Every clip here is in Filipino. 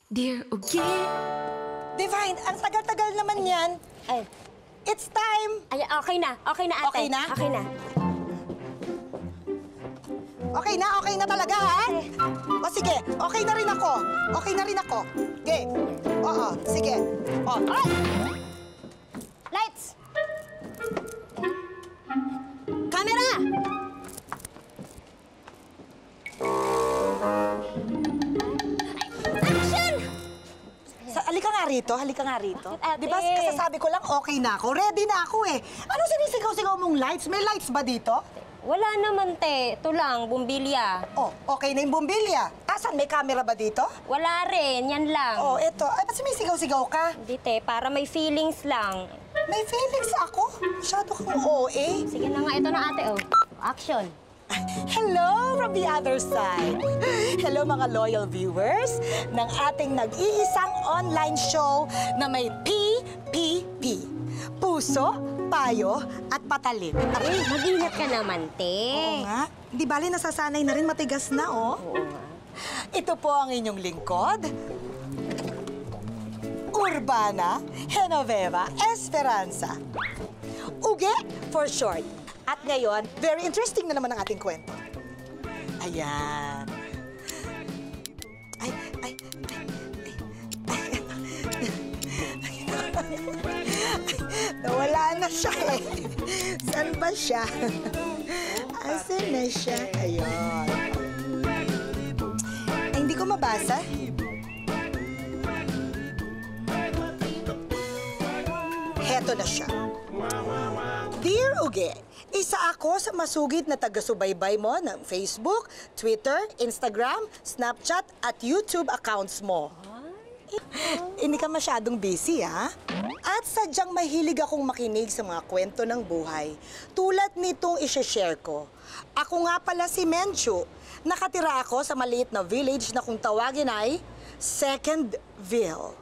Dear Ugi. Divine, ang tagal-tagal naman yan. Ay, It's time! ay, okay na. Okay na, ate. Okay na? Okay na. Okay na talaga, ha? O sige, okay na rin ako. Okay na rin ako. Okay. Oo, sige. O, Alright! Lights! Camera! Action! halika nga rito, halika nga rito. Bakit, ate? Di ba, kasasabi ko lang, okay na ako. Ready na ako eh. Ano sinisigaw-sigaw mong lights? May lights ba dito? Wala naman, te. Ito lang, bumbilya. Oh, okay na yung bumbilya. Asan? May camera ba dito? Wala rin, yan lang. Oh, eto. Ay, ba't sumisigaw-sigaw ka? Hindi, te. Para may feelings lang. May feelings ako? Masyado kang OA. Sige na nga, ito na, ate, oh. Action. Hello from the other side. Hello mga loyal viewers ng ating nag-iisang online show na may PPP. Puso, payo, at patalim. Aray, mag-ingat ka naman, te. Oo nga. Hindi bali nasasanay na rin, matigas na, oh. Oo nga. Ito po ang inyong lingkod, Urbana Genoveva Esperanza. Uge for short. At ngayon, very interesting na naman ang ating kwento. Ayan. Ay. Nawala na siya eh. Saan ba siya? Asan na siya? Ayun. Ay, hindi ko mabasa. Heto na siya. Dear Uge, isa ako sa masugid na taga-subaybay mo ng Facebook, Twitter, Instagram, Snapchat at YouTube accounts mo. Hindi ka masyadong busy, ha? At sadyang mahilig akong makinig sa mga kwento ng buhay, tulad nitong ishe-share ko. Ako nga pala si Menchu. Nakatira ako sa maliit na village na kung tawagin ay Secondville.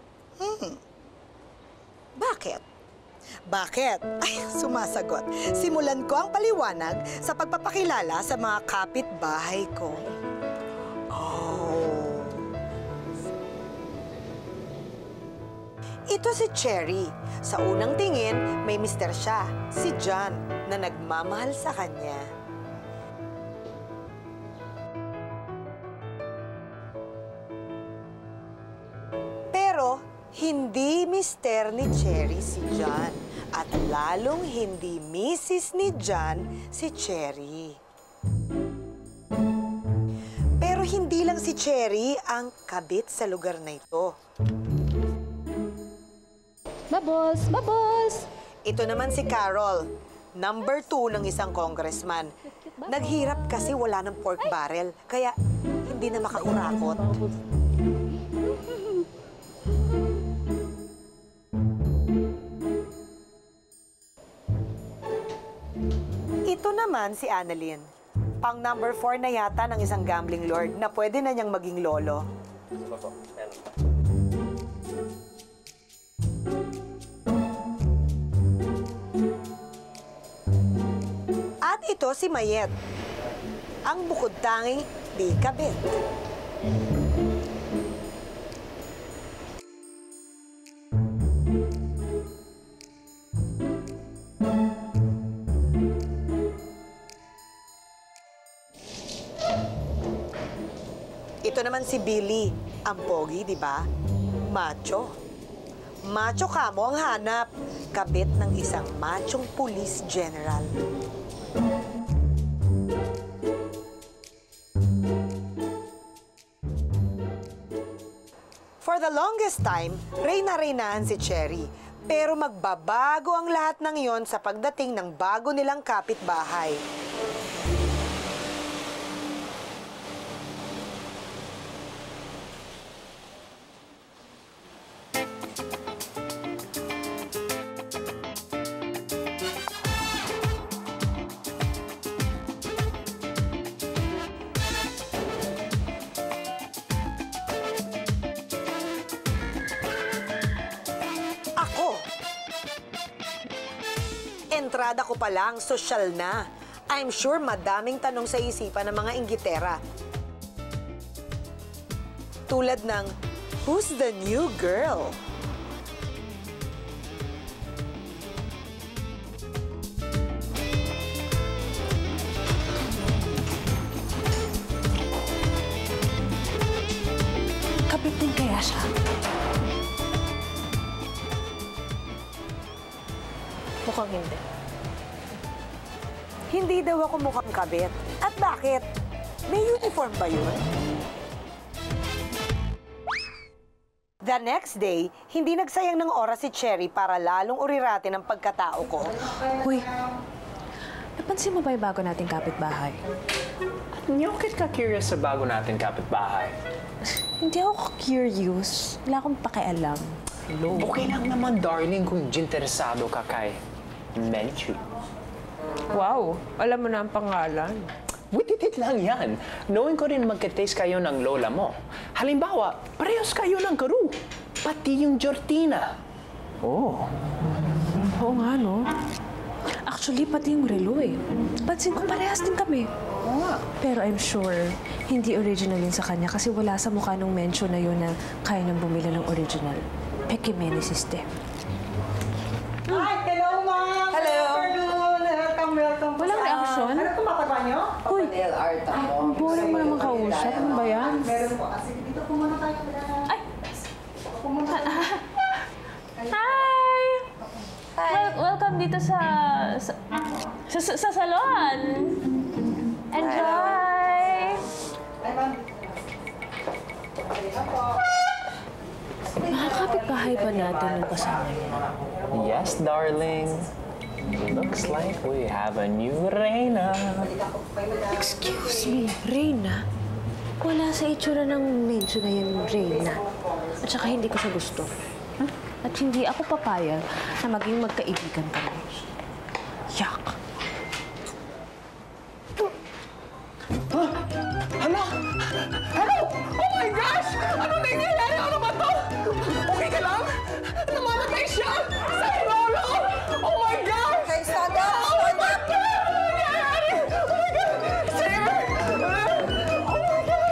Bakit? Bakit? Ay, sumasagot. Simulan ko ang paliwanag sa pagpapakilala sa mga kapitbahay ko. Oh. Ito si Cherry. Sa unang tingin, may mister siya, si John, na nagmamahal sa kanya. Pero, hindi mister ni Cherry si John. At lalong hindi misis ni John si Cherry. Pero hindi lang si Cherry ang kabit sa lugar na ito. Bubbles! Bubbles! Ito naman si Carol, number 2 ng isang congressman. Naghirap kasi wala ng pork barrel, kaya hindi na makakurakot. Ito naman si Annalyn. Pang number 4 na yata ng isang gambling lord na pwede na niyang maging lolo. At ito si Mayet, ang bukod tanging di kabit. Ito naman si Billy, ang pogi, di ba? Macho. Macho kamo ang hanap, kabit ng isang machong police general. For the longest time, reyna-reynahan si Cherry. Pero magbabago ang lahat ng iyon sa pagdating ng bago nilang kapitbahay. Entrada ko pa lang, sosyal na. I'm sure madaming tanong sa isipan ng mga inggitera. Tulad ng, who's the new girl? Kabit din kaya siya? Mukhang hindi. Hindi daw ako mukhang kabit. At bakit? May uniform ba yun? The next day, hindi nagsayang ng oras si Cherry para lalong uriratin ang pagkatao ko. Uy, napansin mo ba yung bago nating kapitbahay? Hindi ako ka-curious sa bago natin kapitbahay. Hindi ako curious. Wala akong pakialam. Hello? Okay lang naman, darling, kung interesado ka kay Menchu. Wow, alam mo na ang pangalan. Wititit lang yan. Knowing ko rin magka-taste kayo ng lola mo. Halimbawa, parehas kayo ng karu. Pati yung Jortina. Oh. Oo nga, no? Actually, pati yung relo eh. Pansin ko, parehas din kami. Oo nga. Pero I'm sure, hindi original yun sa kanya kasi wala sa mukha nung mention na yun na kaya nang bumili ng original. Pekimene system. Hi! Hello, ma'am! Hello. Welcome. Walang reaksyon? Ano kumakaba niyo? Uy, ang boring mo naman kausap. Ano ba yan? Meron po. Sige, dito po muna tayo. Ay! Hi! Welcome dito sa salon. Enjoy! Hi, ma'am. Makakapit-bahay pa natin yung kasama niya. Yes, darling. Looks like we have a new Reyna. Excuse me, Reyna? Wala sa itsura ng mention na yung Reyna. At saka hindi ko siya gusto. At hindi ako papayag na maging magkaibigan kami. Yak! Hala! Hello! Oh my gosh! Ano nangyayari? Ano ba to? Okay ka lang? Namamatay siya! Sa lolo! Oh my gosh! Okay, stand up! Stand up! Ano nangyayari? Oh my God! Sir! Oh my God!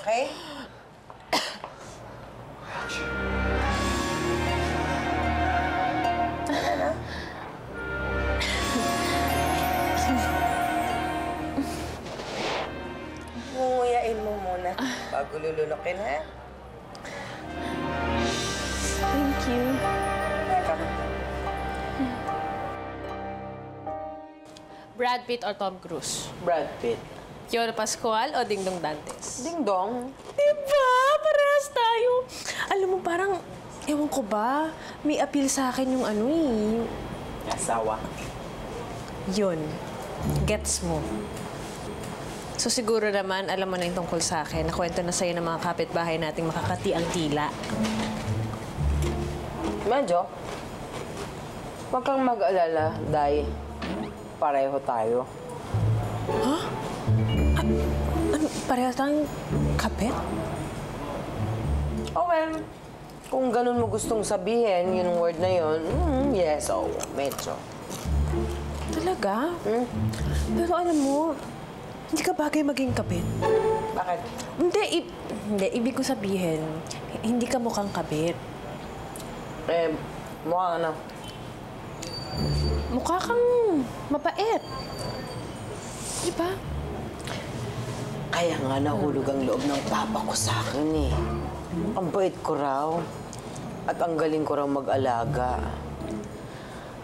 Okay? Ngunguyain mo muna bago lulunukin, ha? Thank you. Welcome. Brad Pitt or Tom Cruise? Brad Pitt. Yolo Pascual o Dingdong Dantes? Ding dong. Diba? Parehas tayo. Alam mo, parang, ewan ko ba, may appeal sa akin yung ano eh. Asawa. Yun. Gets mo. So siguro naman, alam mo na yung tungkol sa akin. Nakwento na sa'yo ng mga kapitbahay nating makakati ang tila. Medyo. Huwag kang mag-alala, Day. Pareho tayo. Ano, pareho tayong kapit? Oh, well. Kung ganun mo gustong sabihin, yung word na yun, yes, oh, medyo. Talaga? Pero alam mo, hindi ka bagay maging kapit. Bakit? Hindi, ibig ko sabihin, hindi ka mukhang kabit. Eh, mukha na. Mukha kang mabait. Di ba? Kaya nga nahulog ang loob ng papa ko sa akin eh. Ang bait ko raw. At ang galing ko raw mag-alaga.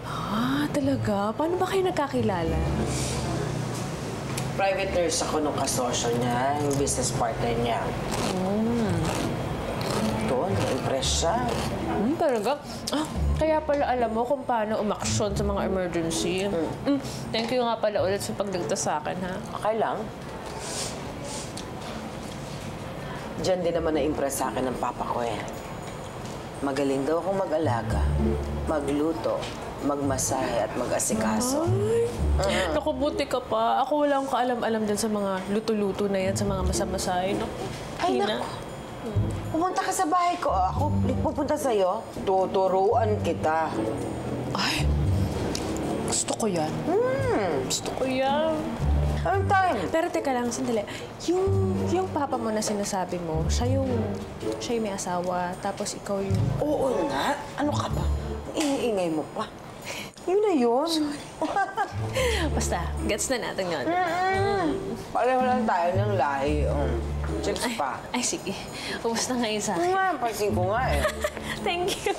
Ah, talaga? Paano ba kayo nagkakilala? Private nurse ako nung kasosyo niya, yung business partner niya. Ito, na-impress siya. Talaga? Ah, kaya pala alam mo kung paano umaksyon sa mga emergency. Thank you nga pala ulit sa pagligtas sa akin, ha? Okay lang. Diyan din naman na-impress sa akin ng papa ko eh. Magaling daw akong mag-alaga, magluto, magmasahe at mag-asikaso. Ay, naku, buti ka pa. Ako wala akong kaalam-alam din sa mga luto-luto na yan, sa mga masamasahe. Naku, Ay, Tina. naku. Pumunta ka sa bahay ko. Ako pupunta sa'yo. Tuturuan kita. Ay, gusto ko yan. Gusto ko yan. Anong time? Pero teka lang, sandali. Yung papa mo na sinasabi mo, siya yung may asawa, tapos ikaw yung... Oo nga. Ano ka ba? Iingay mo pa. Yun na yun. Basta, gets na natin yun. Pareho lang tayo ng lahi. Chips pa. Ay, sige. Ubus na ngayon sa Oo akin. nga, pansin ko nga eh. Thank you.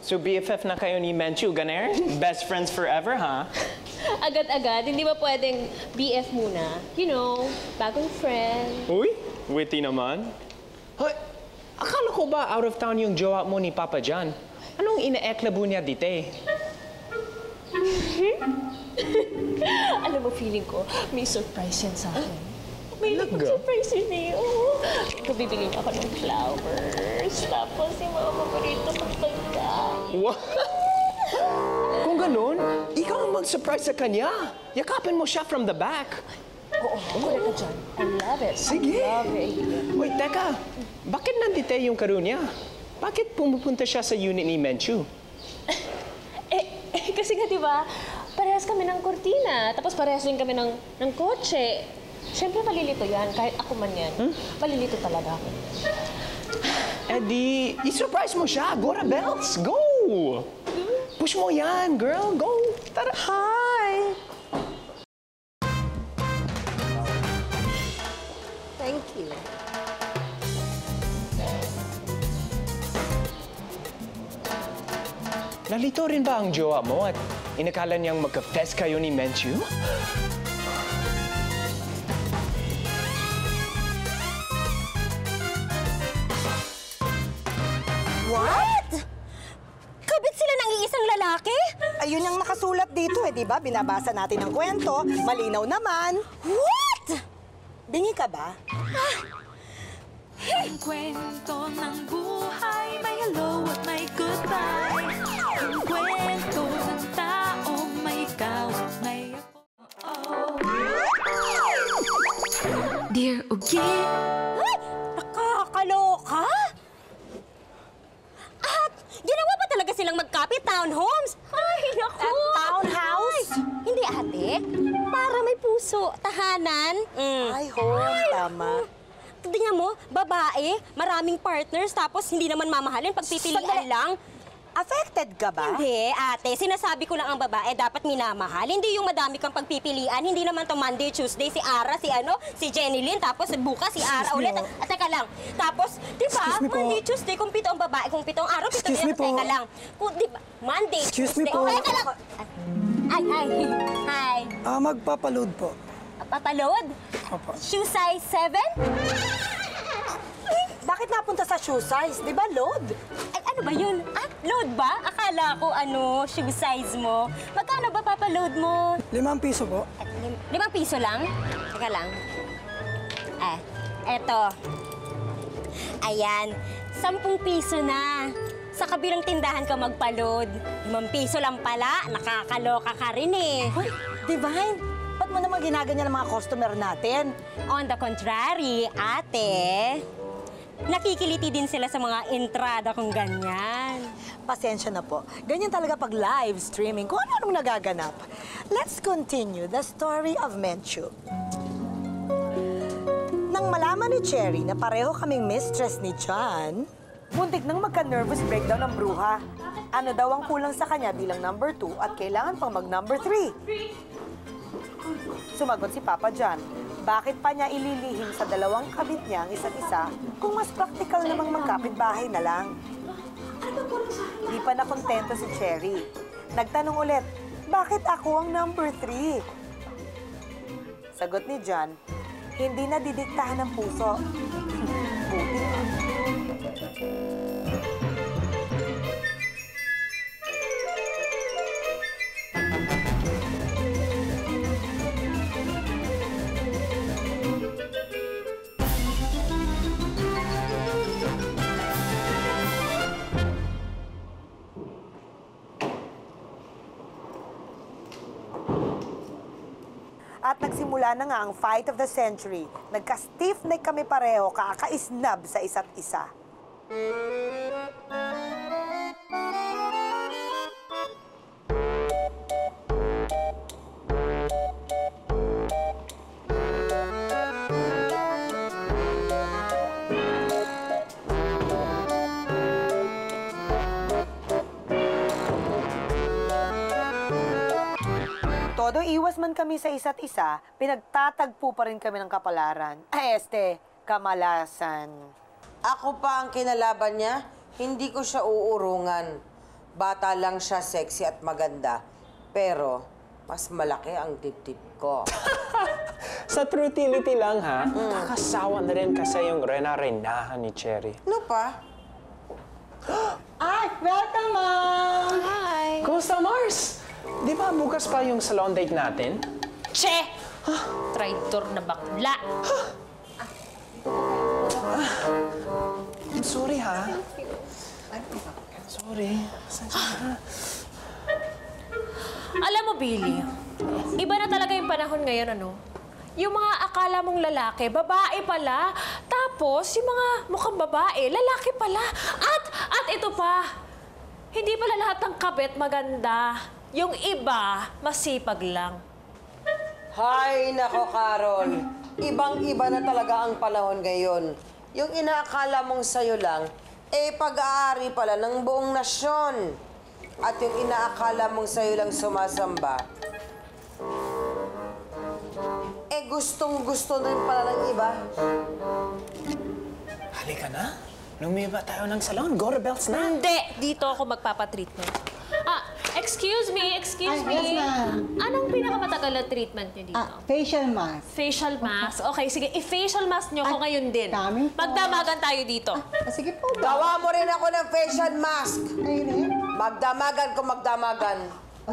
So BFF na kayo ni Menchu, Ganer? Best friends forever, ha? Agad-agad, hindi ba pwedeng BF muna? You know, bagong friend. Uy, witty naman. Hoy, akala ko ba out of town yung jowa mo ni Papa John? Anong ina-eklabo niya dite? Alam mo, feeling ko, may surprise yan sa akin. May Talaga? surprise yun eh. Oo. Bibili niya ako ng flowers. Tapos yung mga paborito kong pagkain. What? Kung ganun, ikaw ang mag-surprise sa kanya. Yakapin mo siya from the back. Oo, correct ka dyan. I love it. Sige. I love it. Wait, teka. Bakit nandito yung karunya? Bakit pumupunta siya sa unit ni Menchu? Kasi nga, di ba, parehas kami ng kortina. Tapos parehas din kami ng kotse. Siyempre, malilito yan. Kahit ako man yan. Malilito talaga ako. Eh di, i-surprise mo siya. Go Rebels! Go! Push mo yan, girl. Go! Tara! Hi! Thank you. Nalito rin ba ang jowa mo at inakala niyang magka-fest kayo ni Menchu? What? Kabit sila ng iisang lalaki? Ayun ang nakasulat dito eh, di ba? Binabasa natin ang kwento. Malinaw naman. What? Bingi ka ba? Ang kwento ng buhay, may hello at may goodbye. Ang kwento ng taong may ikaw at may ako. Dear Ugi, Ay! Nakakaloka? At ginawa ba talaga silang magkapit townhomes? Ay, naku! Townhouse? Hindi, ate. Para may puso. Tahanan. Ay, ho, tama. Tingnan mo, babae, maraming partners, tapos hindi naman mamahalin, pagpipilian Sandali. lang. Affected ka ba? Hindi, ate. Sinasabi ko lang ang babae dapat minamahal. Hindi yung madami kang pagpipilian. Hindi naman to Monday, Tuesday, si Ara, si Jenny Lynn, tapos bukas si Ara Excuse me, ulit. oh. At teka lang. Tapos, di ba, Excuse me po. Monday, Tuesday, kung pito ang babae, kung pito ang araw, pito Excuse din. me po. Teka lang. Kung, di ba, Monday, Excuse me Tuesday. po. Oh, teka lang. Ay, hi. Hi. Magpapaload po. Papaload? Opo. Shoe size 7? Bakit napunta sa shoe size? Di ba load? Ay, ano ba yun? Ah, load ba? Akala ko, shoe size mo. Magkano ba papaload mo? 5 piso po. 5 piso lang? Teka lang. Eto. Ayan, 10 piso na. Sa kabilang tindahan ka magpaload. 5 piso lang pala. Nakakaloka ka rin eh. Hoy, Divine, ba't mo naman ginaganyan ang mga customer natin? On the contrary, ate, nakikiliti din sila sa mga entrada kung ganyan. Pasensya na po. Ganyan talaga pag live streaming, kung ano-anong nagaganap. Let's continue the story of Menchu. Nang malaman ni Cherry na pareho kaming mistress ni John, muntik nang magka-nervous breakdown ng bruha. Ano daw ang kulang sa kanya bilang number 2 at kailangan pang mag-number 3? Sumagot si Papa John. Bakit pa niya ililihim sa dalawang kabit niya ang isa't isa kung mas praktikal namang magkapit-bahay na lang? Di pa nakontento si Cherry. Nagtanong ulit, bakit ako ang number 3? Sagot ni John, hindi na didiktahan ng puso. Buti. At At nagsimula na nga ang fight of the century. Nagka-stiff neck kami pareho, kakaisnab sa isa't isa. Todo iwas man kami sa isa't isa, pinagtatagpo pa rin kami ng kapalaran. Kamalasan. Ako pa ang kinalaban niya, hindi ko siya uurungan. Bata lang siya, sexy at maganda. Pero, mas malaki ang dibdib ko. Sa trutility lang, ha? Kakasawa na rin kasi yung rena-renahan ni Cherry. Ano pa? Ay, welcome, Mom! Hi! Kumusta, Mars? Di ba bukas pa yung salon date natin? Che! Traitor na bakla! I'm sorry, ha? Sorry. Alam mo, Billy, iba na talaga yung panahon ngayon, ano? Yung mga akala mong lalaki, babae pala. Tapos, yung mga mukhang babae, lalaki pala. At ito pa, hindi pala lahat ng kabit maganda. Yung iba, masipag lang. Hay, nako, Carol. Ibang-iba na talaga ang panahon ngayon. Yung inaakala mong sayo lang, pag-aari pala ng buong nasyon. At yung inaakala mong sayo lang sumasamba, gustong-gusto rin pala ng iba. Halika na. Lumiba tayo ng salon. Go rebels na. Hindi! Dito ako magpapatreatment. Excuse me. Yes, ma'am. Anong pinakamatagal na treatment niyo dito? Facial mask. Facial mask. Okay, sige. I-facial mask niyo ako ngayon din. dami po. Magdamagan tayo dito. Sige po ba? Gawa mo rin ako ng facial mask. Ayun eh. Magdamagan kung magdamagan.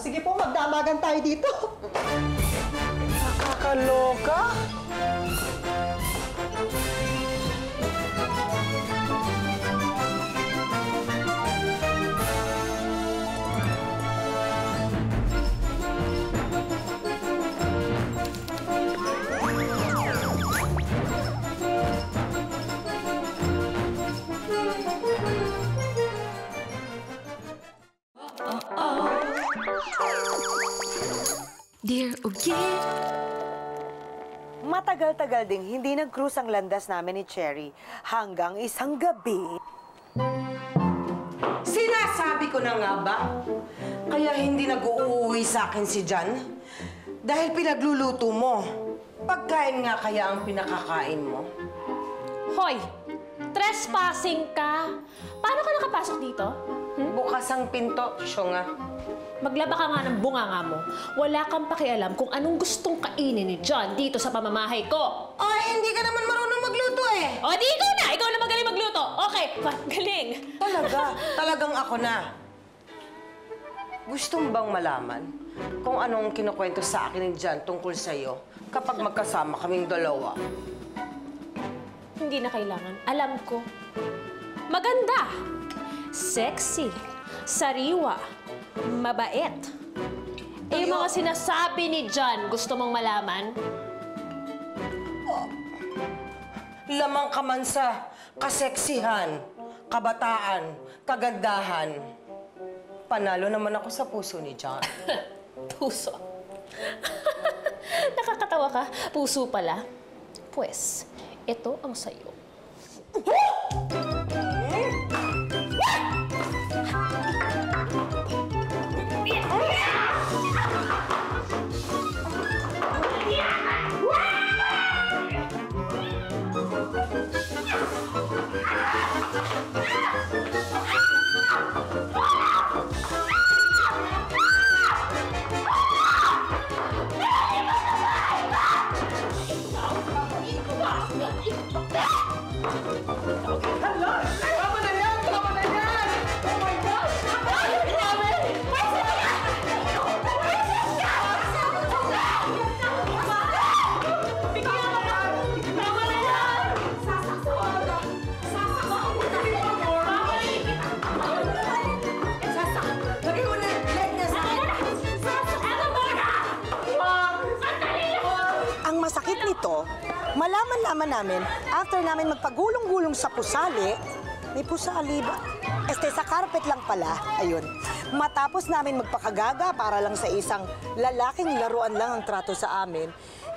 Sige po, magdamagan tayo dito. Nakakaloka. Dear Ugi. Matagal-tagal ding hindi nag-cruise ang landas namin ni Cherry hanggang isang gabi. Sinasabi ko na nga ba? Kaya hindi nag-uuwi sa akin si Jan? Dahil pinagluluto mo. Pagkain nga kaya ang pinakakain mo? Hoy! Trespassing ka! Paano ka nakapasok dito? Bukas ang pinto, siyo nga. Maglaba ka nga ng bunganga mo. Wala kang pakialam kung anong gustong kainin ni John dito sa pamamahay ko. Ay, hindi ka naman marunong magluto eh. O, di ikaw na! Ikaw na magaling magluto. Okay, galing. Talaga? Talagang ako na. Gusto mo bang malaman kung anong kinukwento sa akin ni Jan tungkol sa'yo kapag magkasama kaming dalawa? Hindi na kailangan. Alam ko. Maganda. Sexy. Sariwa. Mabait. Yung mga sinasabi ni John, gusto mong malaman? Lamang ka man sa kaseksihan, kabataan, kagandahan. Panalo naman ako sa puso ni John. Puso. Nakakatawa ka. Puso pala. Pues, ito ang sayo. Hello! nalaman namin, after namin magpagulong-gulong sa pusali, may pusali ba? Sa carpet lang pala, ayun. Matapos namin magpakagaga para lang sa isang lalaking laruan lang ang trato sa amin,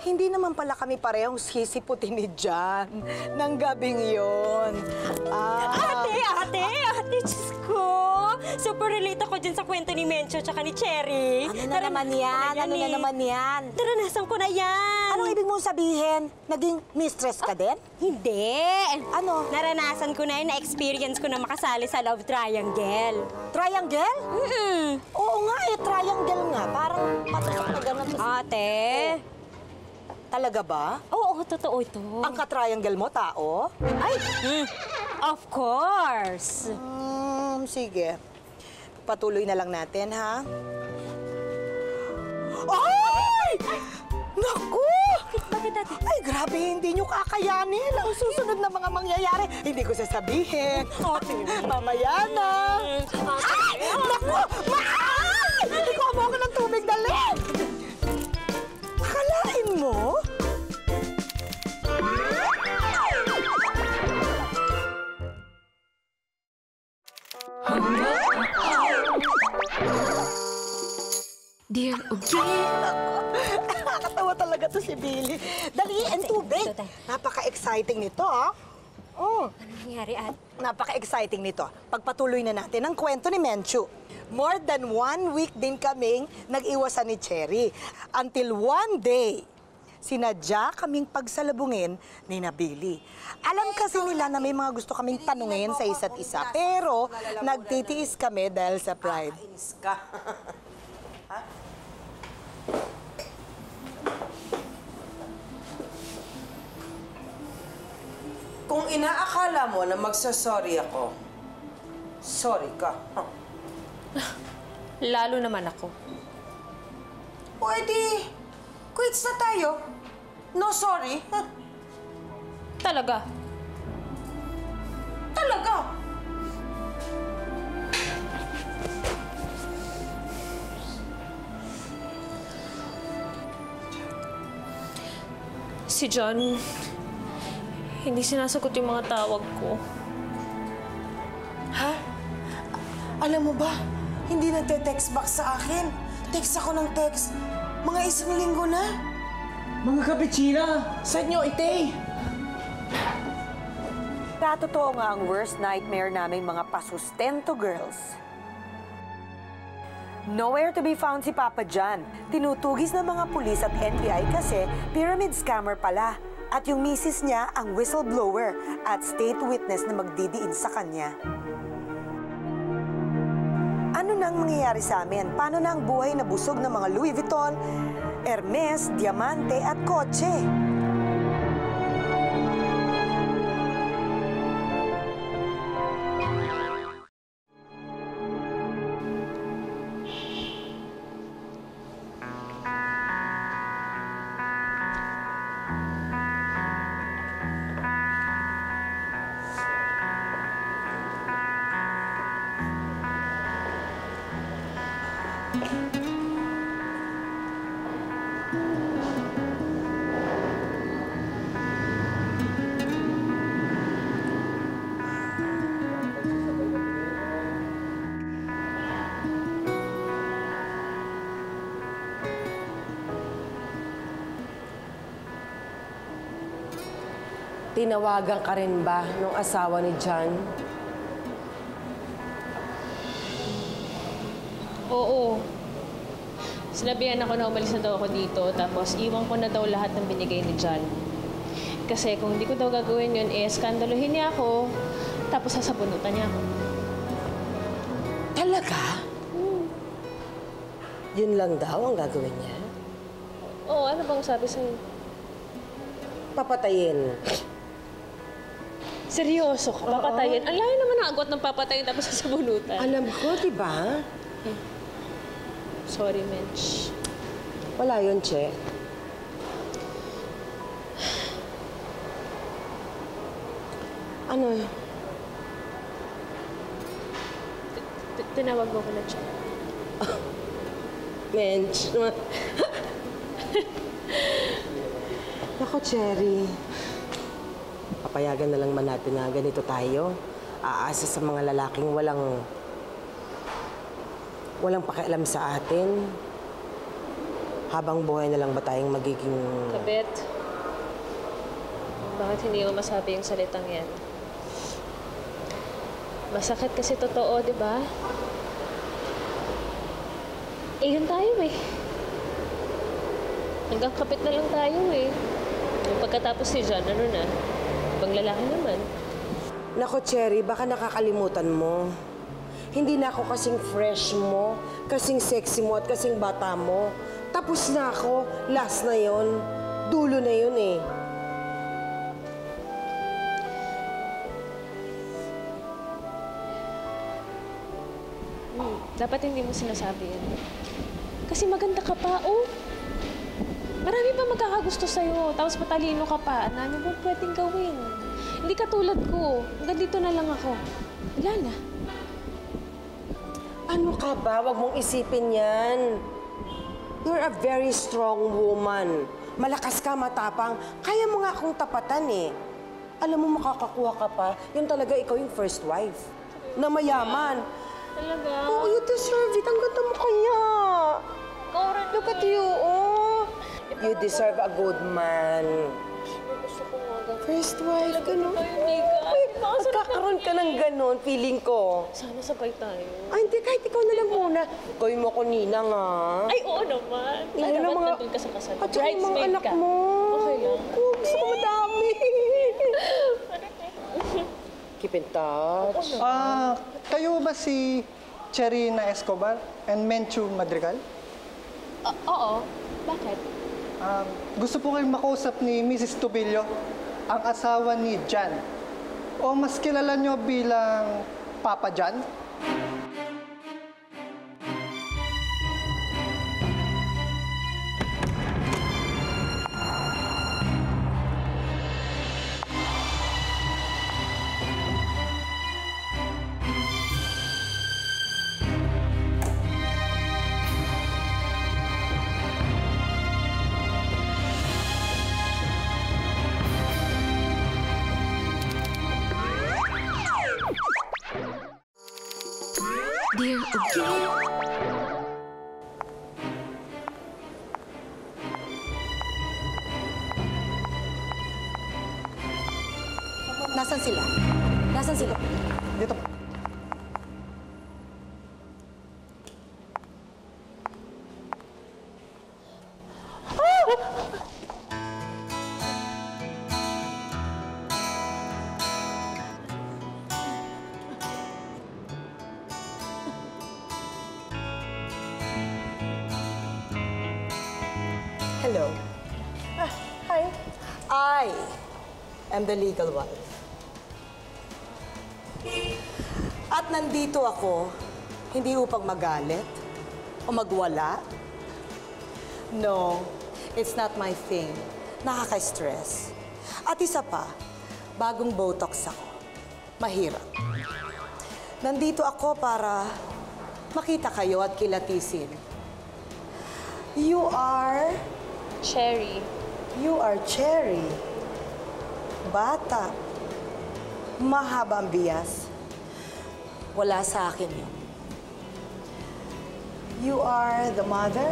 hindi naman pala kami parehong sisiputin ni John ng gabing yon. Ate, Diyos ko! Super relate ako dyan sa kwento ni Mencho tsaka ni Cherry. Ano na naman yan? Naranasan ko na yan. Anong ibig mong sabihin? Naging mistress ka din? Hindi. Ano? Naranasan ko na yun, na-experience ko na makasali sa love triangle. Triangle? Oo nga triangle nga. Parang ganun. Ate. Talaga ba? Oo, totoo ito. Ang ka-triangle mo, tao? Ay! Of course. Sige. Patuloy na lang natin, ha? Ay! Naku! Bakit, ate? Ay, grabe, hindi nyo kakayanin ang susunod na mga mangyayari. Hindi ko sasabihin. Mamaya na. Ay! Naku! Hindi ko mo ako ng tubig, dali! Akalain mo? Dear Ugi. Nakakatawa talaga to si Billy. Dali, ang tubig. Ito, tay. Napaka-exciting nito, ha? Oh. Ano nangyari, ate? Napaka-exciting nito. Pagpatuloy na natin ang kwento ni Menchu. More than 1 week din kaming nag-iwasan ni Cherry. Until one day, sinadya kaming pagsalubungin ni Billy. Alam kasi nila na may mga gusto kaming tanungin sa isa't isa, pero nagtitiis kami dahil sa pride. Inis ka. Ha? Kung inaakala mo na magsasorry ako, sorry ka. Huh? Lalo naman ako. Pwede. Quits na tayo. No sorry. Huh? Talaga? Talaga. Si John, hindi sinasagot yung mga tawag ko. Ha? Alam mo ba, hindi nagte-text back sa akin. Text ako ng text. Mga 1 linggo na. Mga kapitsina, saan nyo ite? Totoo nga ang worst nightmare naming mga pasustento girls. Nowhere to be found si Papa John. Tinutugis ng mga pulis at NBI kasi pyramid scammer pala. At yung misis niya ang whistleblower at state witness na magdidiin sa kanya. Ano nang mangyayari sa amin? Paano na ang buhay na busog ng mga Louis Vuitton, Hermes, diamante at kotse? Tinawagan ka rin ba nung asawa ni John? Oo. Sinabihan ako na umalis na daw ako dito, tapos iwan ko na daw lahat ng binigay ni John. Kasi kung hindi ko daw gagawin yun, skandaluhin niya ako, tapos sasabunutan niya ako. Talaga? Yun lang daw ang gagawin niya? Oo, ano bang sabi sa'yo? Papatayin. Seryoso ka? Papatayin? Ang layo naman ang agwat ng papatayin tapos sasabunutan. Alam ko, di ba? Sorry, Mench. Wala yun, Che. Ano? Tinawag mo ko na siya. Mench. Ako, Cherry. Papayagan na lang man natin na ganito tayo. Aasa sa mga lalaking walang pakialam sa atin. Habang buhay na lang ba tayong magiging... Kabet, bakit hindi mo masabi yung salitang yan? Masakit kasi totoo, di ba? Eh, yun tayo eh. Hanggang kapit na lang tayo eh. Yung pagkatapos si John, ano na? Ibang lalaki naman. Nako, Cherry, baka nakakalimutan mo. Hindi na ako kasing fresh mo, kasing sexy mo at kasing bata mo. Tapos na ako. Last na yon. Dulo na yun eh. Dapat hindi mo sinasabi yan. Kasi maganda ka pa, oh. Marami pa magkakagusto sa'yo. Tapos matalino ka pa. Ang dami mo pwedeng gawin. Hindi ka tulad ko. Hanggang dito na lang ako. Wala na. Ano ka ba? Huwag mong isipin yan. You're a very strong woman. Malakas ka, matapang. Kaya mo nga akong tapatan eh. Alam mo, makakakuha ka pa. Yun talaga ikaw yung first wife. Na mayaman. Talaga? Oo, you deserve it. Ang ganda mo kaya. Look at you, oh. You deserve a good man. Gusto ko nga. First wife, gano'n. Mika. Magkakaroon ka ng gano'n, feeling ko. Sana sabay tayo. Ay, hindi, kahit ikaw na lang muna. Gawin mo ko, Ninang, ah. Ay, oo naman. Yun Dapat ang mga... nandun ka sa kasal. At saka yung mga Bridesmaid anak ka. mo. Okay lang. Oh, gusto ko madami. Keep in touch. Kayo ba si Cherina Escobar and Menchu Madrigal? Oo. Bakit? Gusto po kayong makausap ni Mrs. Tubillo, ang asawa ni Jan. O mas kilala nyo bilang Papa Jan? Dear Ugin. Nasaan sila? Nasaan sila? Dito. Hello. Hi. I am the legal wife. At nandito ako, hindi upang magalit o magwala. No, it's not my thing. Nakaka-stress. At isa pa, bagong Botox ako. Mahirap. Nandito ako para makita kayo at kilatisin. You are Cherry. Cherry. Bata. Mahaba ang bias. Wala sa akin yun. You are the mother?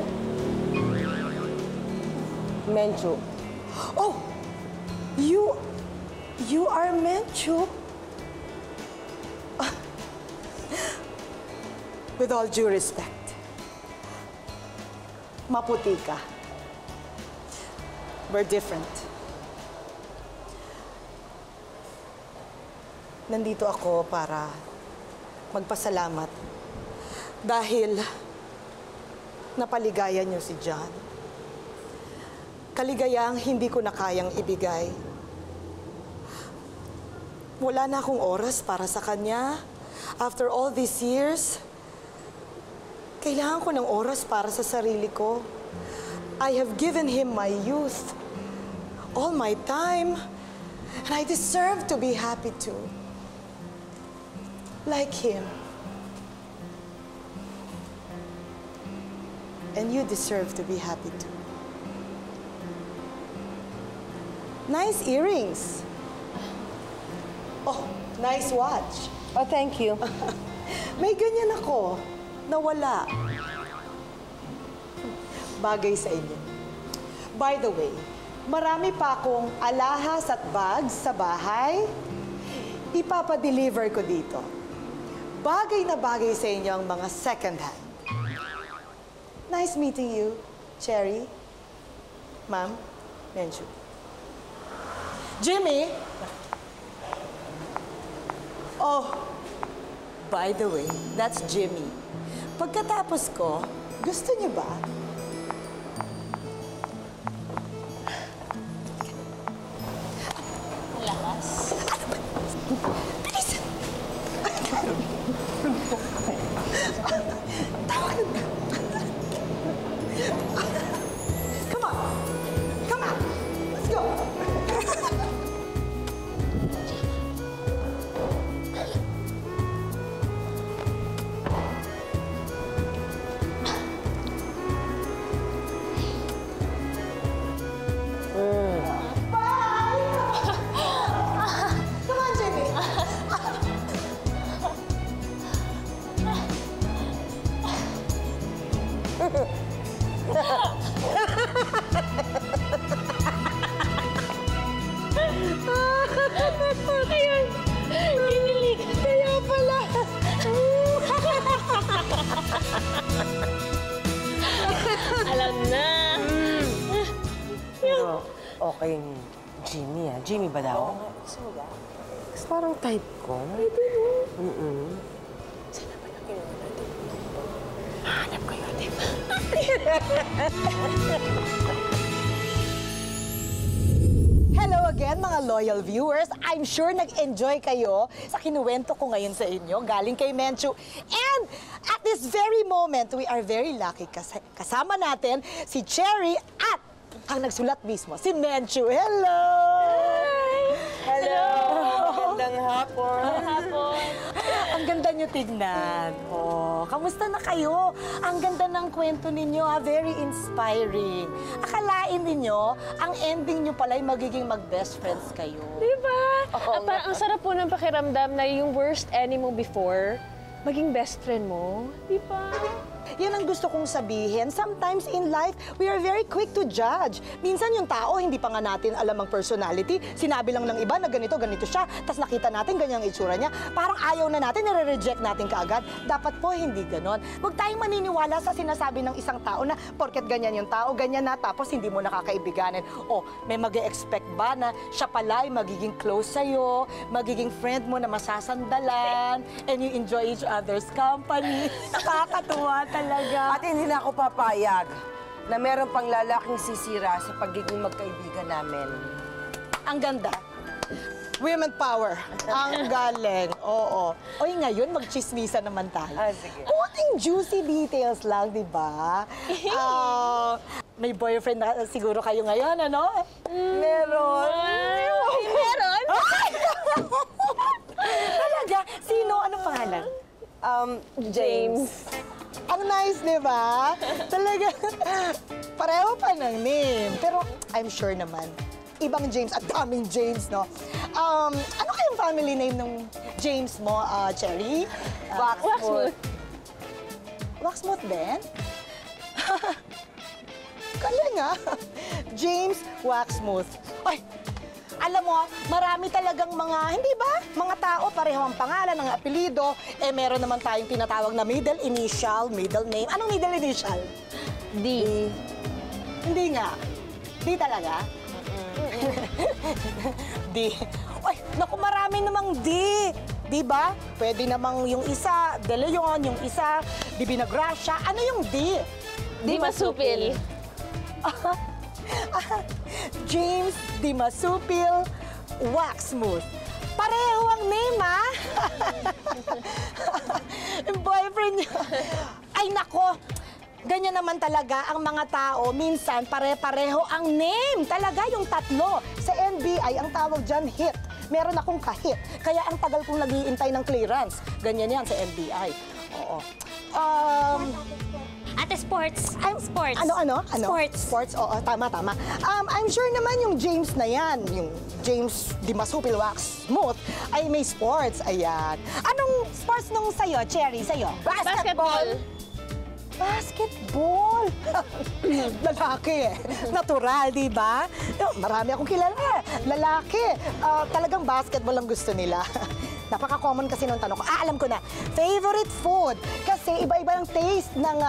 Menchu. Oh! You are Menchu? With all due respect, maputi ka. We're different. Nandito ako para magpasalamat dahil napaligayan niyo si John. Kaligayang hindi ko na kayang ibigay. Wala na akong oras para sa kanya. After all these years, kailangan ko ng oras para sa sarili ko. I have given him my youth, all my time, and I deserve to be happy too. Like him. And you deserve to be happy too. Nice earrings. Oh, nice watch. Oh, thank you. May ganyan ako. Nawala. Bagay sa inyo. By the way, marami pa akong alahas at bags sa bahay. Ipapadeliver ko dito. Bagay na bagay sa inyo ang mga second hand. Nice meeting you, Cherry. Ma'am, Menchu. Jimmy! Oh, by the way, that's Jimmy. Pagkatapos ko, gusto niyo ba? Lakas. Bilisan! Tawag na. Come on! Come on! Let's go! Come on, Jimmy! Ayun. Kinilig. Kaya pala. Alam na. Pero okay yung Jimmy, ah. Jimmy ba daw? Kasi parang type ko. Pwede mo. Sana pala kinuha natin. Hanap ko yun, di ba? Hello again, mga loyal viewers. I'm sure nag-enjoy kayo sa kinuwento ko ngayon sa inyo, galing kay Menchu. And at this very moment, we are very lucky kasi kasama natin si Cherry at ang nagsulat mismo, si Menchu. Hello! Hello! Magandang hapon. Ang ganda niyo tignan. Oh, kamusta na kayo? Ang ganda ng kwento ninyo, very inspiring. Akalain ninyo, ang ending niyo pala ay magiging mag-best friends kayo. Diba? Oo Parang ang sarap po ng pakiramdam na yung worst enemy mo before, maging best friend mo. Diba? Yan ang gusto kong sabihin. Sometimes in life, we are very quick to judge. Minsan yung tao, hindi pa nga natin alam ang personality. Sinabi lang ng iba na ganito, ganito siya. Tapos nakita natin ganyan ang itsura niya. Parang ayaw na natin, nire-reject natin kaagad. Dapat po hindi ganon. Huwag tayong maniniwala sa sinasabi ng isang tao na porket ganyan yung tao, ganyan na, tapos hindi mo nakakaibiganin. O, may mag-expect ba na siya pala ay magiging close sa'yo, magiging friend mo na masasandalan, and you enjoy each other's company. Nakakatuwa talaga. At hindi na ako papayag na meron pang lalaking sisira sa pagiging magkaibigan namin. Ang ganda. Women power. Ang galing. Oo. Oy, ngayon, mag-chismisa naman tayo. Sige. Kunting juicy details lang, di ba? May boyfriend na siguro kayo ngayon, ano? Meron. Meron? Talaga? Sino? Anong pangalan? James. Ang nice, di ba? Talaga, pareho pa ng name. Pero I'm sure naman, ibang James at daming James, no? Ano kayong family name ng James mo, Cherry? Waxwood. Waxwood din? Galing, ah. James Waxmuth. Ay, alam mo, marami talagang mga, hindi ba? Mga tao, pareho ang pangalan, ang apelido. Eh, meron naman tayong tinatawag na middle initial, middle name. Anong middle initial? D. Hindi nga. Di talaga? D. Ay, naku, marami namang D. Di ba? Pwede namang yung isa, De Leon, yung isa, Di Binagracia. Ano yung D? Di masupil. James Di Masupil Waxmuth. Pareho ang name, ha? Yung boyfriend niya. Ay, nako. Ganyan naman talaga ang mga tao. Minsan, pare-pareho ang name. Talaga yung tatlo. Sa NBI, ang tawag dyan, hit. meron akong kahit. Kaya ang tagal kong nag-iintay ng clearance. Ganyan yan sa NBI. Oo. Ate, sports. Sports. Ano? Sports. Sports, oo, tama. I'm sure naman yung James na yan, yung James Dimasupil Wax Smooth, ay may sports. Ayan. Anong sports nung sa'yo, Cherry? Sa'yo? Basketball. Basketball! Lalaki eh. Natural, di ba? Marami akong kilala. Lalaki. Talagang basketball ang gusto nila. Napaka-common kasi nung tanong ko. Alam ko na. Favorite food. Kasi iba-iba ang taste ng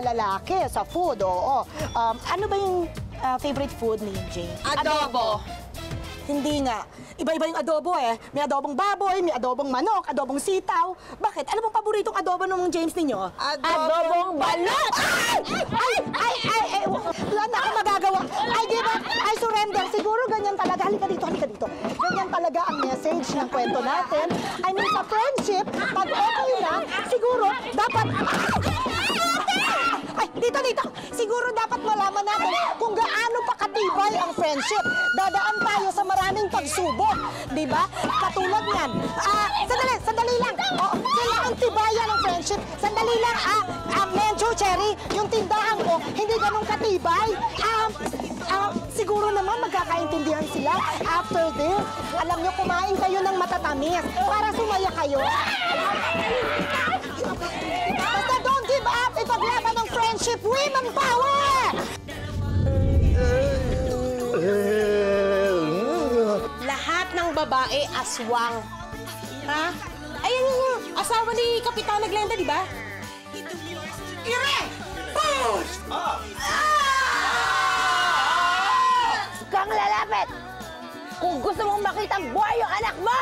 lalaki sa food. Oo. Ano ba yung favorite food ni Jane? Adobo. Hindi nga. Iba-iba yung adobo eh. May adobong baboy, may adobong manok, adobong sitaw. Bakit? Ano bang paboritong adobo ng James ninyo? Adobong balot! Ay! Wala na akong magagawa. I give up. I surrender. Siguro ganyan talaga. Halika dito. Ganyan talaga ang message ng kwento natin. I mean, sa friendship, pag okay na, siguro dapat... Ay, dito. Siguro dapat malaman natin kung gaano pa katibay ang friendship. Dadaan tayo sa maraming pagsubok, di ba? Katulad yan. Sandali lang. Kailangan tibayan ang friendship. Sandali lang. Menjo, Cherry, yung tindahan ko, hindi ganun katibay. Siguro naman magkakaintindihan sila after this. Alam nyo, kumain kayo ng matatamis para sumaya kayo. Basta don't give up. Ipaglaban ng friendship. Women power! Lahat ng babae aswang. Ha? Ayan yung asawa ni Kapitana Glenda, di ba? Ire! Push! Kang lalapit! Kung gusto mong makita ang buhay yung anak mo!